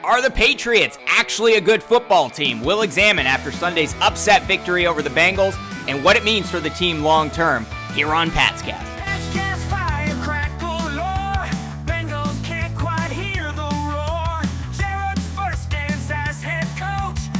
Are the Patriots actually a good football team? We'll examine after Sunday's upset victory over the Bengals and what it means for the team long term here on Patscast.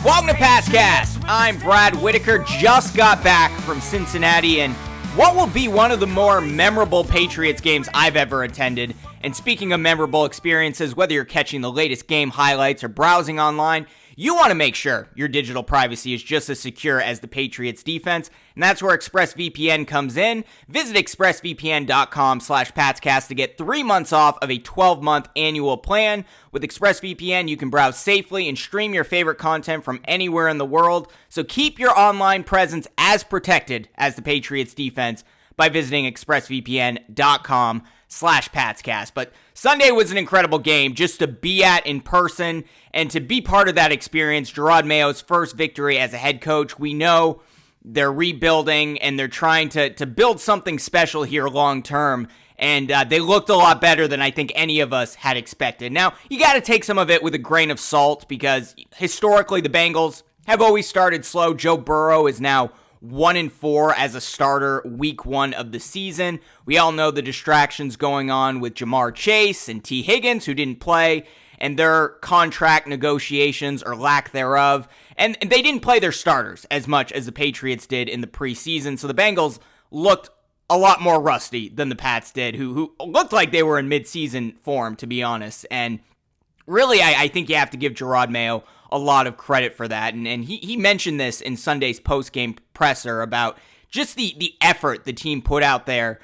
Welcome to Patscast. I'm Brad Whitaker, just got back from Cincinnati and what will be one of the more memorable Patriots games I've ever attended. And speaking of memorable experiences, whether you're catching the latest game highlights or browsing online, you want to make sure your digital privacy is just as secure as the Patriots defense, and that's where ExpressVPN comes in. Visit expressvpn.com/Patscast to get 3 months off of a 12-month annual plan. With ExpressVPN, you can browse safely and stream your favorite content from anywhere in the world, so keep your online presence as protected as the Patriots defense by visiting expressvpn.com/Patscast. But Sunday was an incredible game just to be at in person and to be part of that experience. Jerod Mayo's first victory as a head coach. We know they're rebuilding and they're trying to build something special here long term. And they looked a lot better than I think any of us had expected. Now, you got to take some of it with a grain of salt because historically the Bengals have always started slow. Joe Burrow is now 1-4 as a starter week 1 of the season. We all know the distractions going on with Jamar Chase and T. Higgins, who didn't play, and their contract negotiations or lack thereof. And they didn't play their starters as much as the Patriots did in the preseason. So the Bengals looked a lot more rusty than the Pats did, who looked like they were in midseason form, to be honest. And really, I think you have to give Jerod Mayo a lot of credit for that. And he mentioned this in Sunday's post-game presser about just the effort the team put out there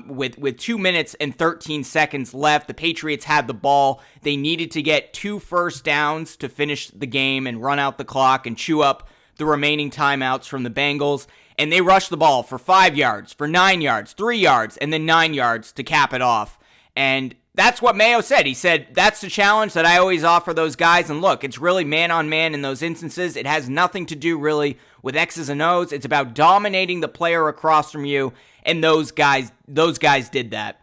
with 2 minutes and 13 seconds left. The Patriots had the ball. They needed to get 2 first downs to finish the game and run out the clock and chew up the remaining timeouts from the Bengals. And they rushed the ball for 5 yards, for 9 yards, 3 yards, and then 9 yards to cap it off. And that's what Mayo said. He said, that's the challenge that I always offer those guys. And look, it's really man-on-man in those instances. It has nothing to do really with X's and O's. It's about dominating the player across from you. And those guys did that.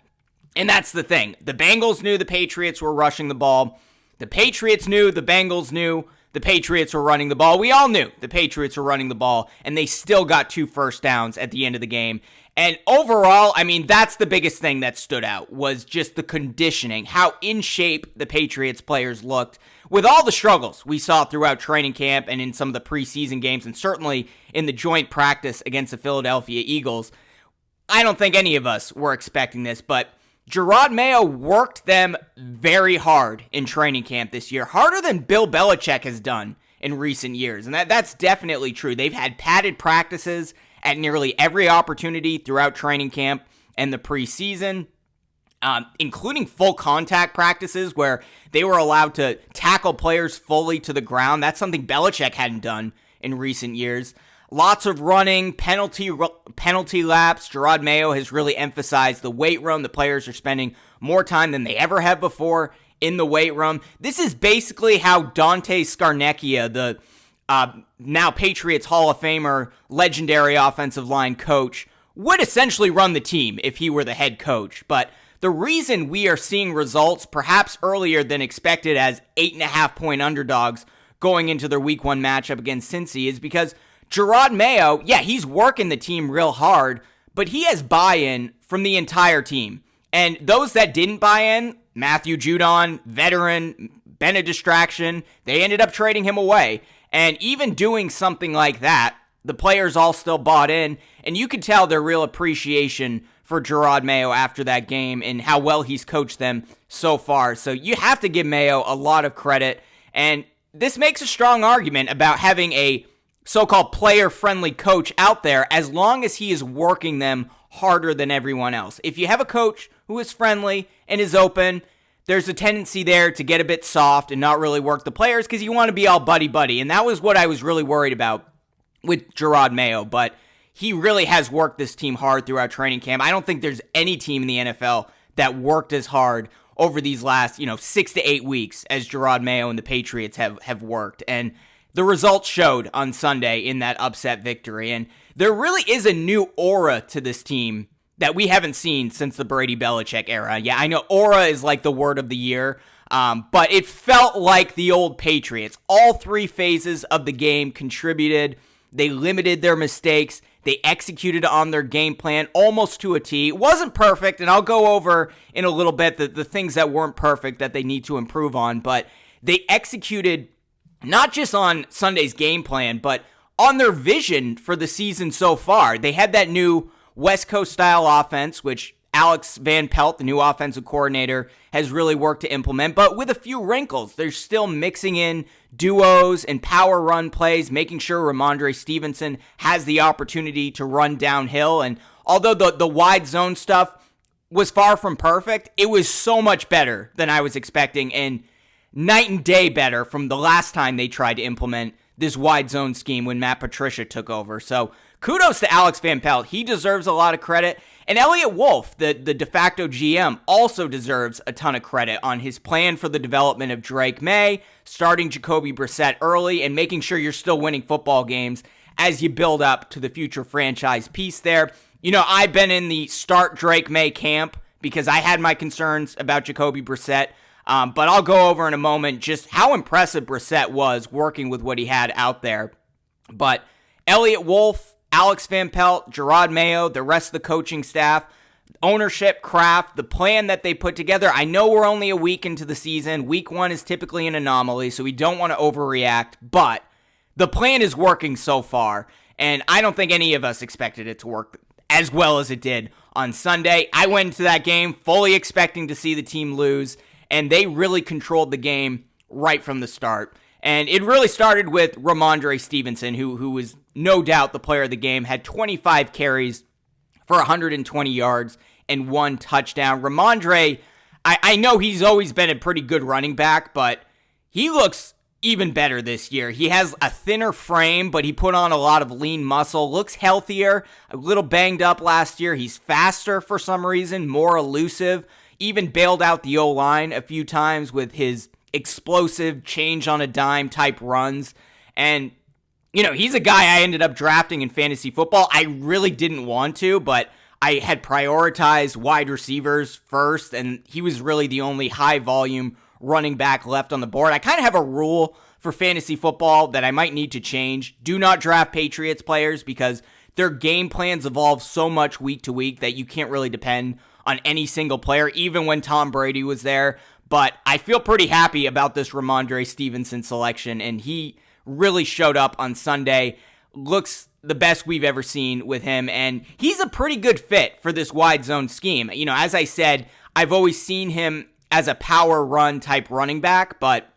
And that's the thing. The Bengals knew the Patriots were rushing the ball. The Patriots knew, the Bengals knew the Patriots were running the ball. We all knew the Patriots were running the ball. And they still got 2 first downs at the end of the game. And overall, I mean, that's the biggest thing that stood out was just the conditioning, how in shape the Patriots players looked with all the struggles we saw throughout training camp and in some of the preseason games and certainly in the joint practice against the Philadelphia Eagles. I don't think any of us were expecting this, but Jerod Mayo worked them very hard in training camp this year, harder than Bill Belichick has done in recent years. And that's definitely true. They've had padded practices at nearly every opportunity throughout training camp and the preseason, including full contact practices where they were allowed to tackle players fully to the ground. That's something Belichick hadn't done in recent years. Lots of running, penalty laps. Jerod Mayo has really emphasized the weight room. The players are spending more time than they ever have before in the weight room. This is basically how Dante Scarnecchia, the now Patriots Hall of Famer, legendary offensive line coach, would essentially run the team if he were the head coach. But the reason we are seeing results perhaps earlier than expected as 8.5-point underdogs going into their week 1 matchup against Cincy is because Jerod Mayo, yeah, he's working the team real hard, but he has buy-in from the entire team. And those that didn't buy in, Matthew Judon, veteran, been a distraction, they ended up trading him away. And even doing something like that, the players all still bought in, and you could tell their real appreciation for Jerod Mayo after that game and how well he's coached them so far. So you have to give Mayo a lot of credit, and this makes a strong argument about having a so-called player-friendly coach out there as long as he is working them harder than everyone else. If you have a coach who is friendly and is open, there's a tendency there to get a bit soft and not really work the players because you want to be all buddy-buddy. And that was what I was really worried about with Jerod Mayo. But he really has worked this team hard throughout training camp. I don't think there's any team in the NFL that worked as hard over these last, 6 to 8 weeks as Jerod Mayo and the Patriots have worked. And the results showed on Sunday in that upset victory. And there really is a new aura to this team that we haven't seen since the Brady Belichick era. Yeah, I know aura is like the word of the year. But it felt like the old Patriots. All three phases of the game contributed. They limited their mistakes. They executed on their game plan almost to a T. It wasn't perfect, and I'll go over in a little bit the things that weren't perfect that they need to improve on, but they executed not just on Sunday's game plan, but on their vision for the season so far. They had that new West Coast-style offense, which Alex Van Pelt, the new offensive coordinator, has really worked to implement, but with a few wrinkles. They're still mixing in duos and power run plays, making sure Ramondre Stevenson has the opportunity to run downhill. And although the wide zone stuff was far from perfect, it was so much better than I was expecting, and night and day better from the last time they tried to implement this wide zone scheme when Matt Patricia took over. So kudos to Alex Van Pelt. He deserves a lot of credit. And Elliott Wolf, the de facto GM, also deserves a ton of credit on his plan for the development of Drake May, starting Jacoby Brissett early, and making sure you're still winning football games as you build up to the future franchise piece there. You know, I've been in the start Drake May camp because I had my concerns about Jacoby Brissett. But I'll go over in a moment just how impressive Brissett was working with what he had out there. But Elliott Wolf, Alex Van Pelt, Gerard Mayo, the rest of the coaching staff, ownership, craft, the plan that they put together. I know we're only a week into the season. Week 1 is typically an anomaly, so we don't want to overreact. But the plan is working so far, and I don't think any of us expected it to work as well as it did on Sunday. I went into that game fully expecting to see the team lose, and they really controlled the game right from the start. And it really started with Ramondre Stevenson, who was no doubt the player of the game, had 25 carries for 120 yards and 1 touchdown. Ramondre, I know he's always been a pretty good running back, but he looks even better this year. He has a thinner frame, but he put on a lot of lean muscle, looks healthier, a little banged up last year. He's faster for some reason, more elusive, even bailed out the O-line a few times with his explosive change on a dime type runs. And, you know, he's a guy I ended up drafting in fantasy football. I really didn't want to, but I had prioritized wide receivers first, and he was really the only high volume running back left on the board. I kind of have a rule for fantasy football that I might need to change. Do not draft Patriots players because their game plans evolve so much week to week that you can't really depend on any single player, even when Tom Brady was there. But I feel pretty happy about this Ramondre Stevenson selection, and he really showed up on Sunday. Looks the best we've ever seen with him, and he's a pretty good fit for this wide zone scheme. You know, as I said, I've always seen him as a power run type running back, but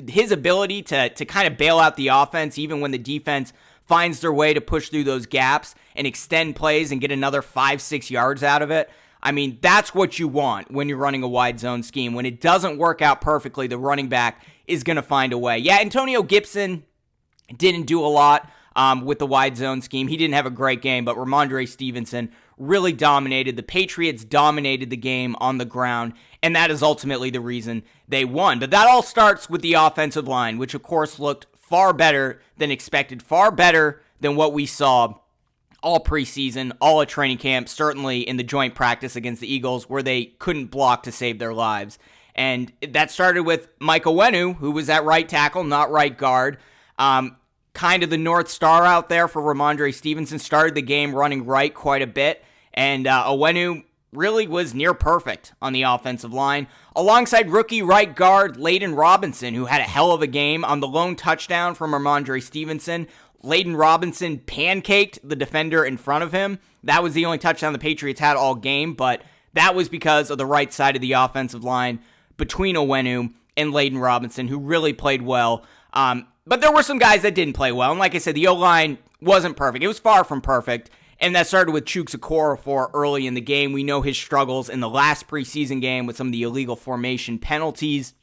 his ability to kind of bail out the offense, even when the defense finds their way to push through those gaps and extend plays and get another 5-6 yards out of it, I mean, that's what you want when you're running a wide zone scheme. When it doesn't work out perfectly, the running back is going to find a way. Yeah, Antonio Gibson didn't do a lot with the wide zone scheme. He didn't have a great game, but Ramondre Stevenson really dominated. The Patriots dominated the game on the ground, and that is ultimately the reason they won. But that all starts with the offensive line, which of course looked far better than expected, far better than what we saw all preseason, all at training camp, certainly in the joint practice against the Eagles where they couldn't block to save their lives. And that started with Mike Onwenu, who was at right tackle, not right guard. Kind of the North Star out there for Ramondre Stevenson. Started the game running right quite a bit. And Onwenu really was near perfect on the offensive line. Alongside rookie right guard Layden Robinson, who had a hell of a game on the lone touchdown from Ramondre Stevenson. Layden Robinson pancaked the defender in front of him. That was the only touchdown the Patriots had all game, but that was because of the right side of the offensive line between Onwenu and Layden Robinson, who really played well. But there were some guys that didn't play well, and like I said, the O-line wasn't perfect. It was far from perfect, and that started with Chuks Okorafor early in the game. We know his struggles in the last preseason game with some of the illegal formation penalties.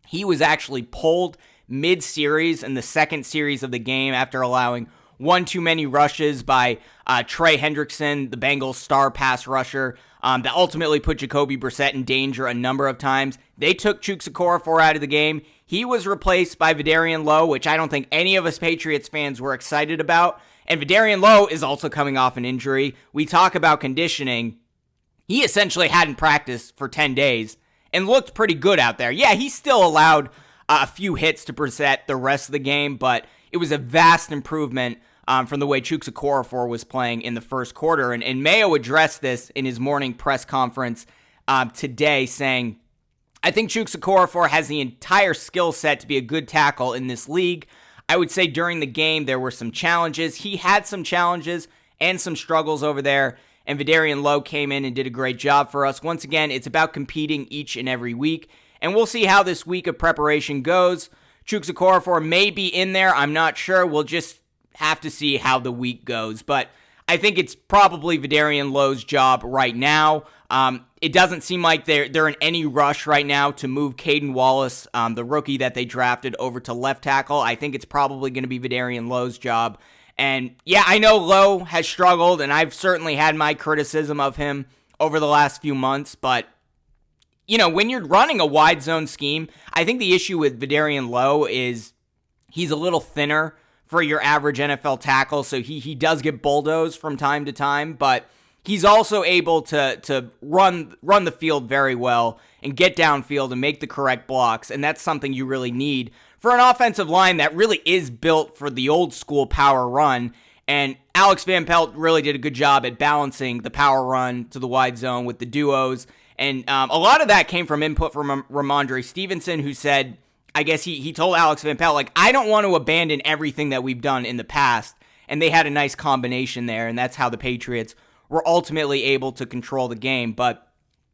He was actually pulled mid-series in the second series of the game after allowing one too many rushes by Trey Hendrickson, the Bengals star pass rusher, that ultimately put Jacoby Brissett in danger a number of times. They took Chuks Okorafor out of the game. He was replaced by Vidarian Lowe, which I don't think any of us Patriots fans were excited about. And Vidarian Lowe is also coming off an injury. We talk about conditioning. He essentially hadn't practiced for 10 days, and looked pretty good out there. Yeah, he still allowed a few hits to Brissett the rest of the game, but it was a vast improvement from the way Chuks Okorafor was playing in the first quarter. And Mayo addressed this in his morning press conference today, saying, I think Chuks Okorafor has the entire skill set to be a good tackle in this league. I would say during the game there were some challenges. He had some challenges and some struggles over there, and Vidarian Lowe came in and did a great job for us. Once again, it's about competing each and every week, and we'll see how this week of preparation goes. Chuks Okorafor may be in there. I'm not sure. We'll just have to see how the week goes, but I think it's probably Vidarian Lowe's job right now. It doesn't seem like they're in any rush right now to move Caden Wallace, the rookie that they drafted, over to left tackle. I think it's probably going to be Vidarian Lowe's job. And yeah, I know Lowe has struggled, and I've certainly had my criticism of him over the last few months, but you know, when you're running a wide zone scheme, I think the issue with Vidarian Lowe is he's a little thinner for your average NFL tackle, so he does get bulldozed from time to time, but he's also able to run the field very well and get downfield and make the correct blocks, and that's something you really need for an offensive line that really is built for the old school power run. And Alex Van Pelt really did a good job at balancing the power run to the wide zone with the duos, and a lot of that came from input from Ramondre Stevenson, who said, I guess he told Alex Van Pelt, like, I don't want to abandon everything that we've done in the past, and they had a nice combination there, and that's how the Patriots were ultimately able to control the game. But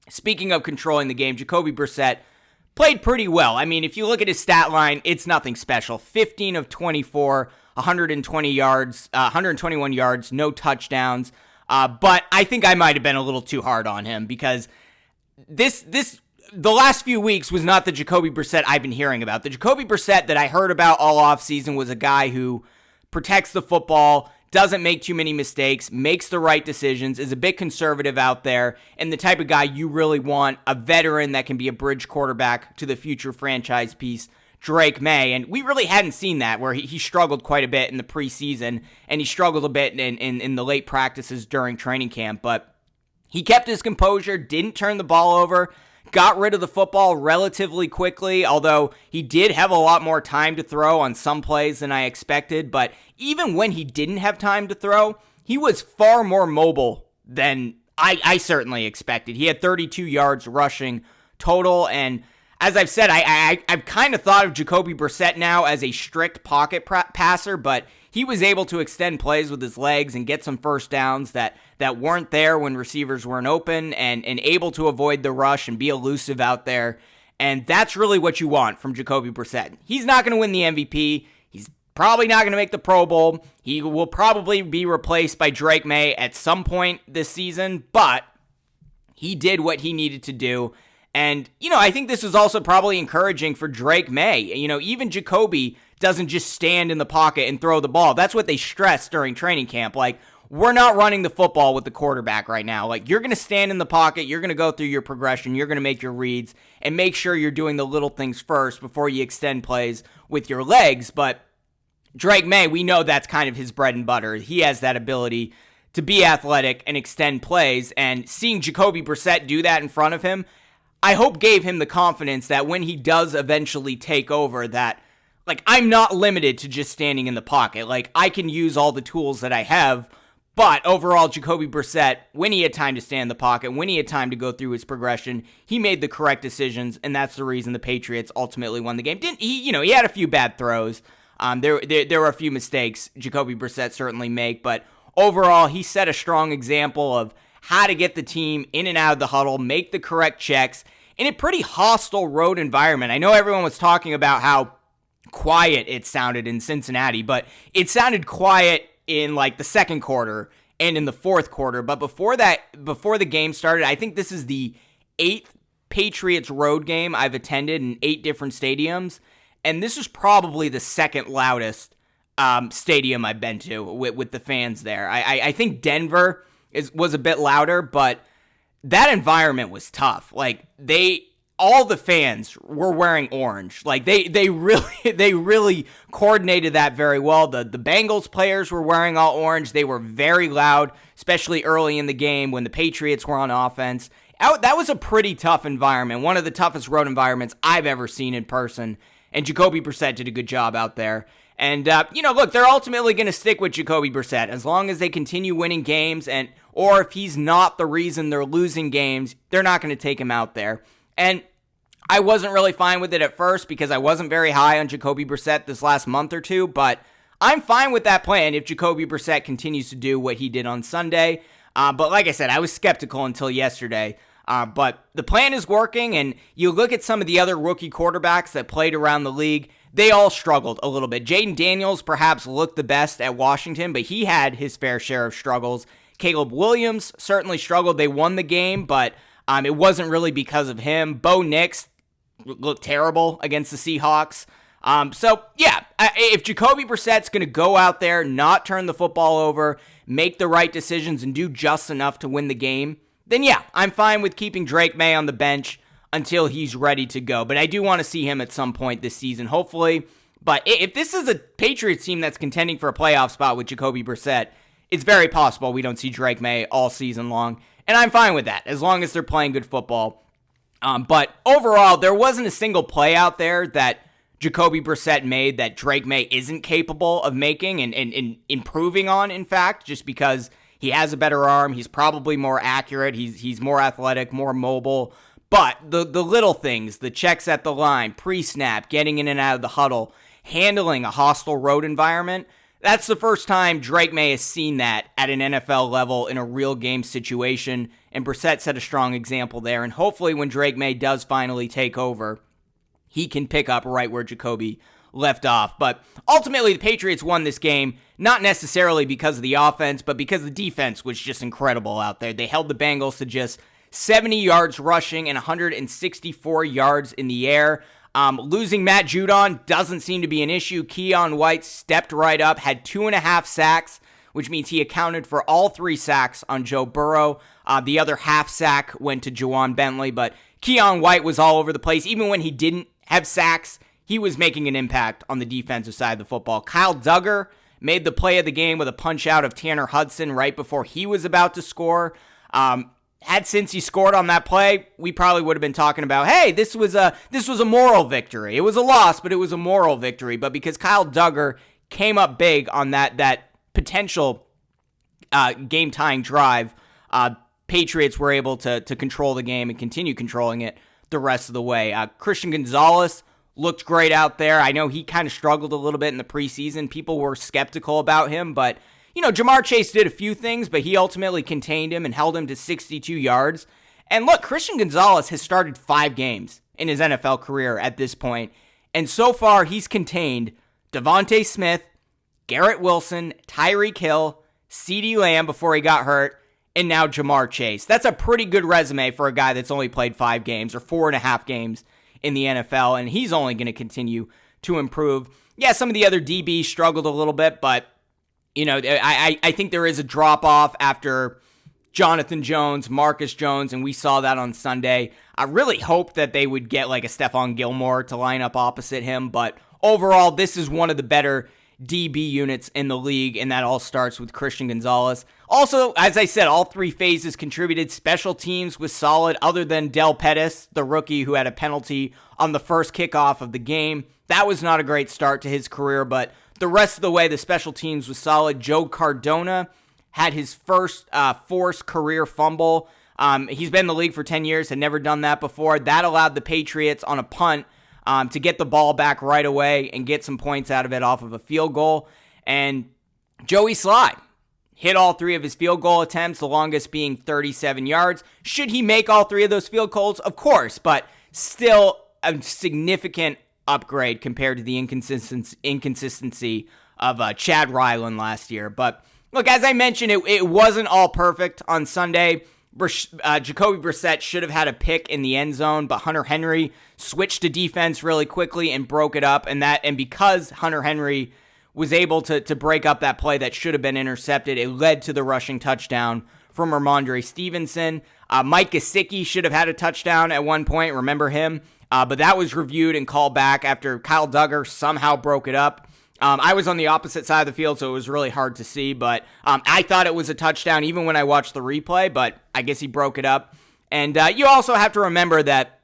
speaking of controlling the game, Jacoby Brissett played pretty well. I mean, if you look at his stat line, it's nothing special. 15 of 24, 120 yards, 121 yards, no touchdowns. But I think I might have been a little too hard on him, because the last few weeks was not the Jacoby Brissett I've been hearing about. The Jacoby Brissett that I heard about all offseason was a guy who protects the football, doesn't make too many mistakes, makes the right decisions, is a bit conservative out there, and the type of guy you really want, a veteran that can be a bridge quarterback to the future franchise piece, Drake May. And we really hadn't seen that, where he struggled quite a bit in the preseason, and he struggled a bit in the late practices during training camp. But he kept his composure, didn't turn the ball over, got rid of the football relatively quickly, although he did have a lot more time to throw on some plays than I expected. But even when he didn't have time to throw, he was far more mobile than I certainly expected. He had 32 yards rushing total, and as I've said, I've kind of thought of Jacoby Brissett now as a strict pocket passer, but he was able to extend plays with his legs and get some first downs that weren't there when receivers weren't open, and able to avoid the rush and be elusive out there. And that's really what you want from Jacoby Brissett. He's not going to win the MVP. He's probably not going to make the Pro Bowl. He will probably be replaced by Drake May at some point this season, but he did what he needed to do. And, you know, I think this is also probably encouraging for Drake May. You know, even Jacoby doesn't just stand in the pocket and throw the ball. That's what they stressed during training camp. Like, we're not running the football with the quarterback right now. Like, you're going to stand in the pocket, you're going to go through your progression, you're going to make your reads, and make sure you're doing the little things first before you extend plays with your legs. But Drake May, we know that's kind of his bread and butter. He has that ability to be athletic and extend plays, and seeing Jacoby Brissett do that in front of him, I hope gave him the confidence that when he does eventually take over, that, like, I'm not limited to just standing in the pocket. Like, I can use all the tools that I have. But overall, Jacoby Brissett, when he had time to stand in the pocket, when he had time to go through his progression, he made the correct decisions, and that's the reason the Patriots ultimately won the game. He had a few bad throws. There were a few mistakes Jacoby Brissett certainly make, but overall, he set a strong example of how to get the team in and out of the huddle, make the correct checks in a pretty hostile road environment. I know everyone was talking about how quiet it sounded in Cincinnati, but it sounded quiet in like the second quarter and in the fourth quarter. But before the game started, I think this is the 8th Patriots road game I've attended in 8 different stadiums, and this is probably the second loudest stadium I've been to with the fans there. I think Denver was a bit louder, but that environment was tough. Like, all the fans were wearing orange. Like, they really coordinated that very well. The Bengals players were wearing all orange. They were very loud, especially early in the game when the Patriots were on offense. That was a pretty tough environment, one of the toughest road environments I've ever seen in person, and Jacoby Brissett did a good job out there. And, look, they're ultimately going to stick with Jacoby Brissett as long as they continue winning games, or if he's not the reason they're losing games, they're not going to take him out there. And I wasn't really fine with it at first because I wasn't very high on Jacoby Brissett this last month or two, but I'm fine with that plan if Jacoby Brissett continues to do what he did on Sunday. But like I said, I was skeptical until yesterday. But the plan is working, and you look at some of the other rookie quarterbacks that played around the league, they all struggled a little bit. Jaden Daniels perhaps looked the best at Washington, but he had his fair share of struggles. Caleb Williams certainly struggled. They won the game, but it wasn't really because of him. Bo Nix looked terrible against the Seahawks. If Jacoby Brissett's going to go out there, not turn the football over, make the right decisions, and do just enough to win the game, then yeah, I'm fine with keeping Drake May on the bench until he's ready to go. But I do want to see him at some point this season, hopefully. But if this is a Patriots team that's contending for a playoff spot with Jacoby Brissett, it's very possible we don't see Drake May all season long. And I'm fine with that, as long as they're playing good football. But overall, there wasn't a single play out there that Jacoby Brissett made that Drake May isn't capable of making and improving on, in fact, just because he has a better arm. He's probably more accurate. He's more athletic, more mobile. But the little things, the checks at the line, pre-snap, getting in and out of the huddle, handling a hostile road environment, that's the first time Drake May has seen that at an NFL level in a real game situation, and Brissett set a strong example there. And hopefully when Drake May does finally take over, he can pick up right where Jacoby left off. But ultimately, the Patriots won this game, not necessarily because of the offense, but because the defense was just incredible out there. They held the Bengals to just 70 yards rushing and 164 yards in the air. Losing Matt Judon doesn't seem to be an issue. Keon White stepped right up, had 2.5 sacks, which means he accounted for all 3 sacks on Joe Burrow. The other half sack went to Juwan Bentley, but Keon White was all over the place. Even when he didn't have sacks, he was making an impact on the defensive side of the football. Kyle Duggar made the play of the game with a punch out of Tanner Hudson right before he was about to score. Had Cincy scored on that play, we probably would have been talking about, hey, this was a moral victory. It was a loss, but it was a moral victory. But because Kyle Duggar came up big on that potential game-tying drive, Patriots were able to control the game and continue controlling it the rest of the way. Christian Gonzalez looked great out there. I know he kind of struggled a little bit in the preseason. People were skeptical about him, but Jamar Chase did a few things, but he ultimately contained him and held him to 62 yards. And look, Christian Gonzalez has started 5 games in his NFL career at this point, and so far he's contained Devontae Smith, Garrett Wilson, Tyreek Hill, CeeDee Lamb before he got hurt, and now Jamar Chase. That's a pretty good resume for a guy that's only played 5 games or 4.5 games in the NFL, and he's only going to continue to improve. Yeah, some of the other DBs struggled a little bit, but I think there is a drop-off after Jonathan Jones, Marcus Jones, and we saw that on Sunday. I really hope that they would get like a Stephon Gilmore to line up opposite him, but overall, this is one of the better DB units in the league, and that all starts with Christian Gonzalez. Also, as I said, all 3 phases contributed. Special teams was solid, other than Del Pettis, the rookie who had a penalty on the first kickoff of the game. That was not a great start to his career, but the rest of the way, the special teams was solid. Joe Cardona had his first forced career fumble. He's been in the league for 10 years, had never done that before. That allowed the Patriots on a punt to get the ball back right away and get some points out of it off of a field goal. And Joey Sly hit all 3 of his field goal attempts, the longest being 37 yards. Should he make all 3 of those field goals? Of course, but still a significant upgrade compared to the inconsistency of Chad Ryland last year. But look, as I mentioned, it wasn't all perfect on Sunday. Jacoby Brissett should have had a pick in the end zone, but Hunter Henry switched to defense really quickly and broke it up. And because Hunter Henry was able to break up that play that should have been intercepted, it led to the rushing touchdown from Ramondre Stevenson. Mike Gesicki should have had a touchdown at one point. Remember him? But that was reviewed and called back after Kyle Duggar somehow broke it up. I was on the opposite side of the field, so it was really hard to see. But I thought it was a touchdown even when I watched the replay, but I guess he broke it up. And you also have to remember that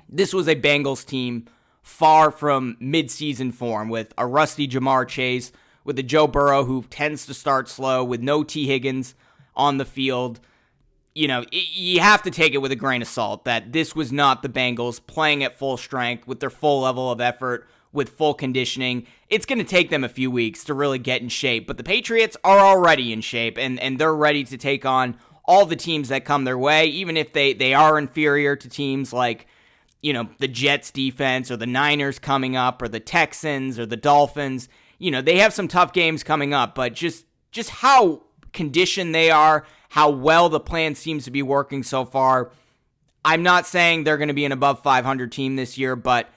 this was a Bengals team far from midseason form, with a rusty Jamar Chase, with a Joe Burrow who tends to start slow, with no T. Higgins on the field. You have to take it with a grain of salt that this was not the Bengals playing at full strength with their full level of effort, with full conditioning. It's going to take them a few weeks to really get in shape, but the Patriots are already in shape, and they're ready to take on all the teams that come their way, even if they are inferior to teams like, the Jets defense or the Niners coming up or the Texans or the Dolphins. They have some tough games coming up, but just how conditioned they are, how well the plan seems to be working so far. I'm not saying they're going to be an above 500 team this year, but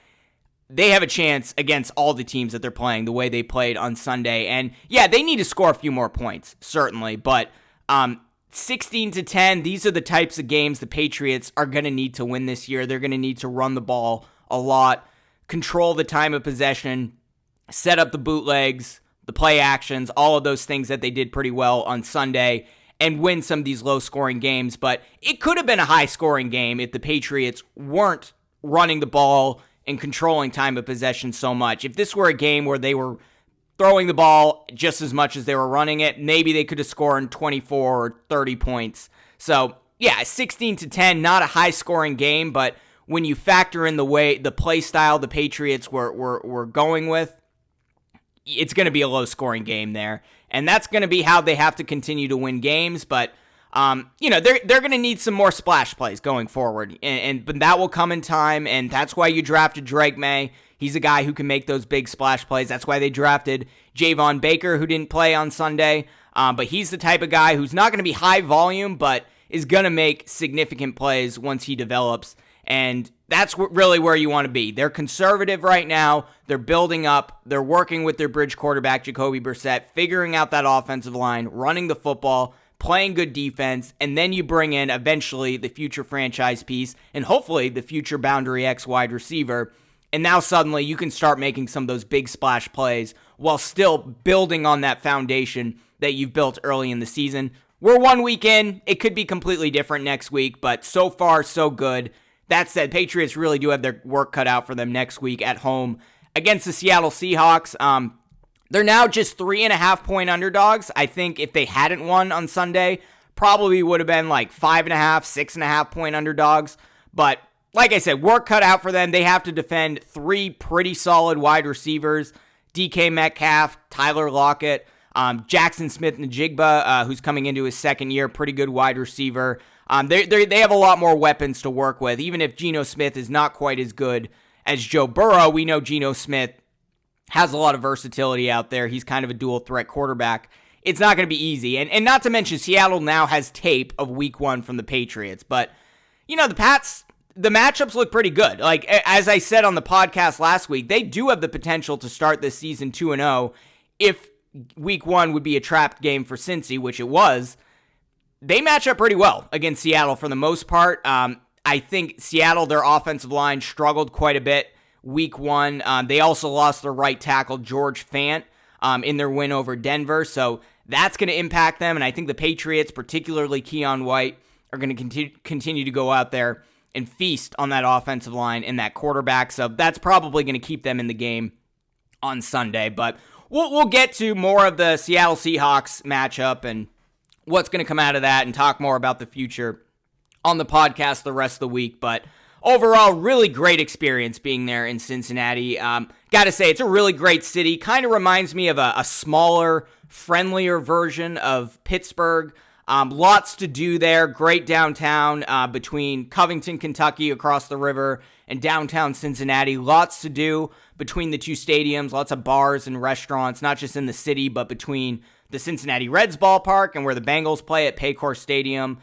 they have a chance against all the teams that they're playing the way they played on Sunday. And yeah, they need to score a few more points, certainly, but 16-10, these are the types of games the Patriots are going to need to win this year. They're going to need to run the ball a lot, control the time of possession, set up the bootlegs, the play actions, all of those things that they did pretty well on Sunday, and win some of these low-scoring games. But it could have been a high-scoring game if the Patriots weren't running the ball and controlling time of possession so much. If this were a game where they were throwing the ball just as much as they were running it, maybe they could have scored 24 or 30 points. So, yeah, 16-10, not a high-scoring game, but when you factor in the play style the Patriots were going with, it's going to be a low-scoring game there. And that's going to be how they have to continue to win games, but they're going to need some more splash plays going forward, but that will come in time, and that's why you drafted Drake May. He's a guy who can make those big splash plays. That's why they drafted Javon Baker, who didn't play on Sunday, but he's the type of guy who's not going to be high volume, but is going to make significant plays once he develops, and that's really where you want to be. They're conservative right now. They're building up. They're working with their bridge quarterback, Jacoby Brissett, figuring out that offensive line, running the football, playing good defense, and then you bring in eventually the future franchise piece and hopefully the future Boundary X wide receiver. And now suddenly you can start making some of those big splash plays while still building on that foundation that you've built early in the season. We're 1 week in. It could be completely different next week, but so far, so good. That said, Patriots really do have their work cut out for them next week at home against the Seattle Seahawks. They're now just 3.5-point underdogs. I think if they hadn't won on Sunday, probably would have been like 5.5, 6.5-point underdogs. But like I said, work cut out for them. They have to defend three pretty solid wide receivers: DK Metcalf, Tyler Lockett, Jackson Smith-Njigba, who's coming into his second year, pretty good wide receiver. They have a lot more weapons to work with. Even if Geno Smith is not quite as good as Joe Burrow, we know Geno Smith has a lot of versatility out there. He's kind of a dual threat quarterback. It's not going to be easy. And not to mention, Seattle now has tape of week 1 from the Patriots. But, the Pats, the matchups look pretty good. Like, as I said on the podcast last week, they do have the potential to start this season 2-0 if week 1 would be a trapped game for Cincy, which it was. They match up pretty well against Seattle for the most part. I think Seattle, their offensive line, struggled quite a bit week 1. They also lost their right tackle, George Fant, in their win over Denver. So that's going to impact them. And I think the Patriots, particularly Keon White, are going to continue to go out there and feast on that offensive line and that quarterback. So that's probably going to keep them in the game on Sunday. But we'll get to more of the Seattle Seahawks matchup and what's going to come out of that and talk more about the future on the podcast the rest of the week. But overall, really great experience being there in Cincinnati. Got to say, it's a really great city. Kind of reminds me of a smaller, friendlier version of Pittsburgh. Lots to do there. Great downtown between Covington, Kentucky, across the river, and downtown Cincinnati. Lots to do between the two stadiums. Lots of bars and restaurants, not just in the city, but between the Cincinnati Reds ballpark and where the Bengals play at Paycor Stadium.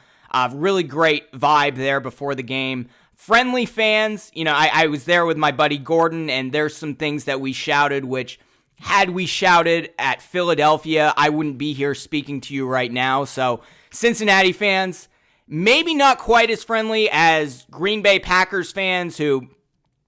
Really great vibe there before the game. Friendly fans. I was there with my buddy Gordon, and there's some things that we shouted, which had we shouted at Philadelphia, I wouldn't be here speaking to you right now. So Cincinnati fans, maybe not quite as friendly as Green Bay Packers fans who,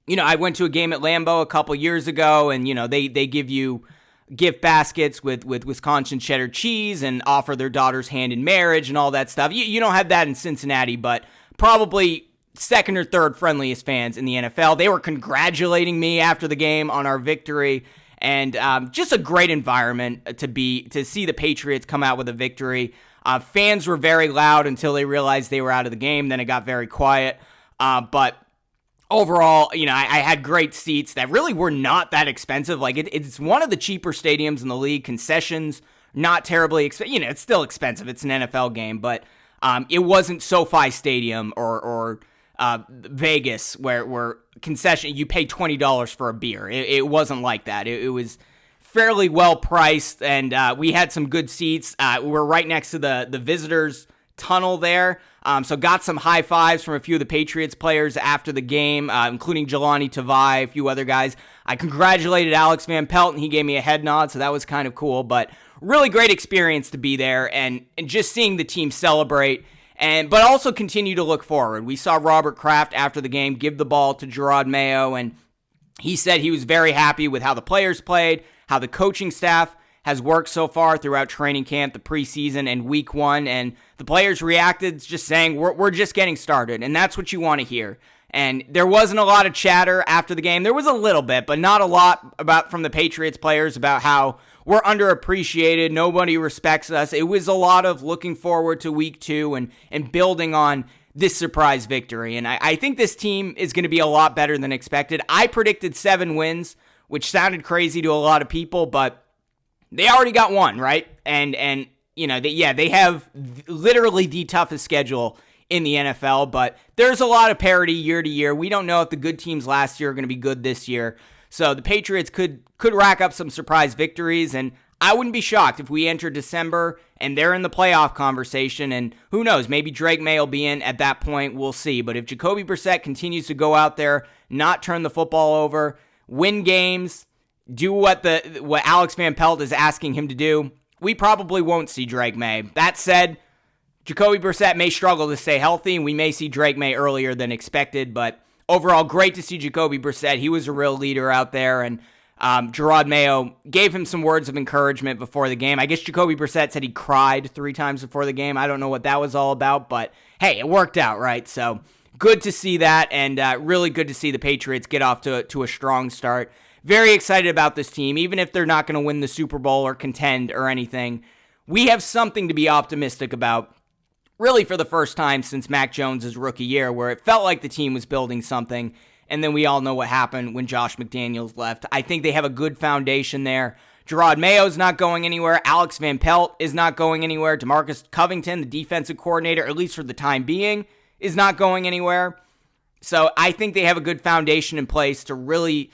I went to a game at Lambeau a couple years ago, and, they give you gift baskets with Wisconsin cheddar cheese and offer their daughter's hand in marriage and all that stuff. You don't have that in Cincinnati, but probably second or third friendliest fans in the NFL. They were congratulating me after the game on our victory, and just a great environment to see the Patriots come out with a victory. Fans were very loud until they realized they were out of the game. Then it got very quiet. But overall, I had great seats that really were not that expensive. Like it's one of the cheaper stadiums in the league. Concessions, not terribly expensive. It's still expensive. It's an NFL game, but it wasn't SoFi Stadium or Vegas where concession, you pay $20 for a beer. It wasn't like that. It was fairly well priced, and we had some good seats. We were right next to the visitors tunnel there, so got some high fives from a few of the Patriots players after the game, including Jelani Tavai, a few other guys. I congratulated Alex Van Pelt, and he gave me a head nod, so that was kind of cool. But really great experience to be there, and just seeing the team celebrate, but also continue to look forward. We saw Robert Kraft after the game give the ball to Jerod Mayo, and he said he was very happy with how the players played, how the coaching staff has worked so far throughout training camp, the preseason, and week one, and the players reacted just saying, we're just getting started, and that's what you want to hear. And there wasn't a lot of chatter after the game. There was a little bit, but not a lot from the Patriots players about how we're underappreciated, nobody respects us. It was a lot of looking forward to week two and building on this surprise victory. And I think this team is going to be a lot better than expected. I predicted 7 wins, which sounded crazy to a lot of people, but they already got one, right? And they have literally the toughest schedule in the NFL, but there's a lot of parity year to year. We don't know if the good teams last year are going to be good this year. So the Patriots could rack up some surprise victories, and I wouldn't be shocked if we enter December and they're in the playoff conversation, and who knows, maybe Drake May will be in at that point. We'll see. But if Jacoby Brissett continues to go out there, not turn the football over, win games, do what Alex Van Pelt is asking him to do, we probably won't see Drake May. That said, Jacoby Brissett may struggle to stay healthy, and we may see Drake May earlier than expected, but overall, great to see Jacoby Brissett. He was a real leader out there, and Jerod Mayo gave him some words of encouragement before the game. I guess Jacoby Brissett said he cried 3 times before the game. I don't know what that was all about, but hey, it worked out, right? So good to see that, and really good to see the Patriots get off to a strong start. Very excited about this team, even if they're not going to win the Super Bowl or contend or anything. We have something to be optimistic about, really for the first time since Mac Jones' rookie year, where it felt like the team was building something, and then we all know what happened when Josh McDaniels left. I think they have a good foundation there. Jerod Mayo's not going anywhere. Alex Van Pelt is not going anywhere. DeMarcus Covington, the defensive coordinator, at least for the time being, is not going anywhere. So I think they have a good foundation in place to really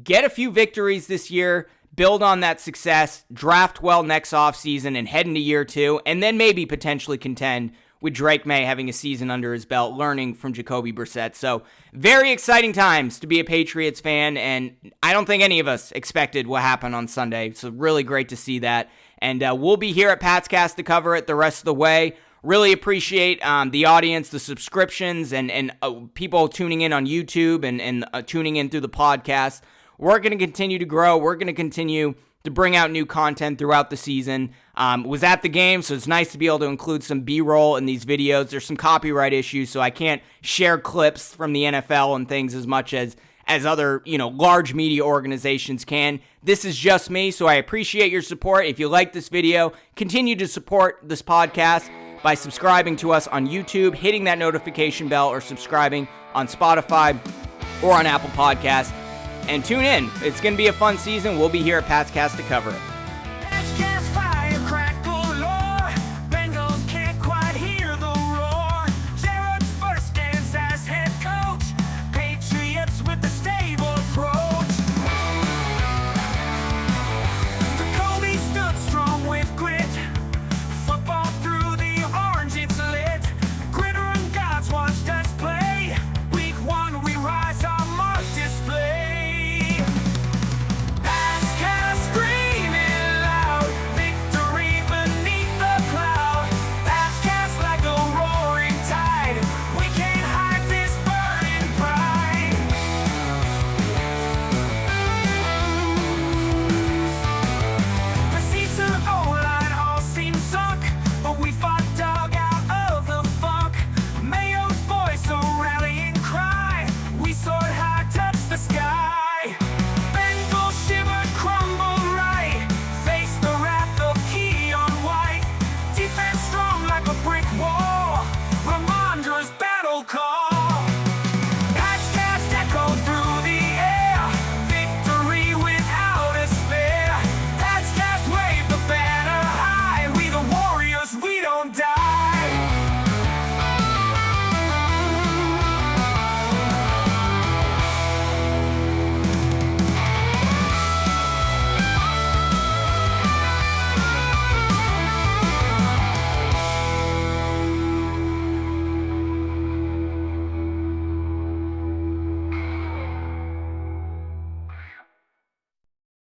get a few victories this year, build on that success, draft well next offseason, and head into year 2, and then maybe potentially contend with Drake May having a season under his belt, learning from Jacoby Brissett. So very exciting times to be a Patriots fan, and I don't think any of us expected what happened on Sunday. So really great to see that. And we'll be here at Patscast to cover it the rest of the way. Really appreciate the audience, the subscriptions, and people tuning in on YouTube and tuning in through the podcast. We're going to continue to grow. We're going to continue to bring out new content throughout the season. Was at the game, so it's nice to be able to include some B-roll in these videos. There's some copyright issues, so I can't share clips from the NFL and things as much as other, large media organizations can. This is just me, so I appreciate your support. If you like this video, continue to support this podcast by subscribing to us on YouTube, hitting that notification bell, or subscribing on Spotify or on Apple Podcasts. And tune in. It's going to be a fun season. We'll be here at Patscast to cover it.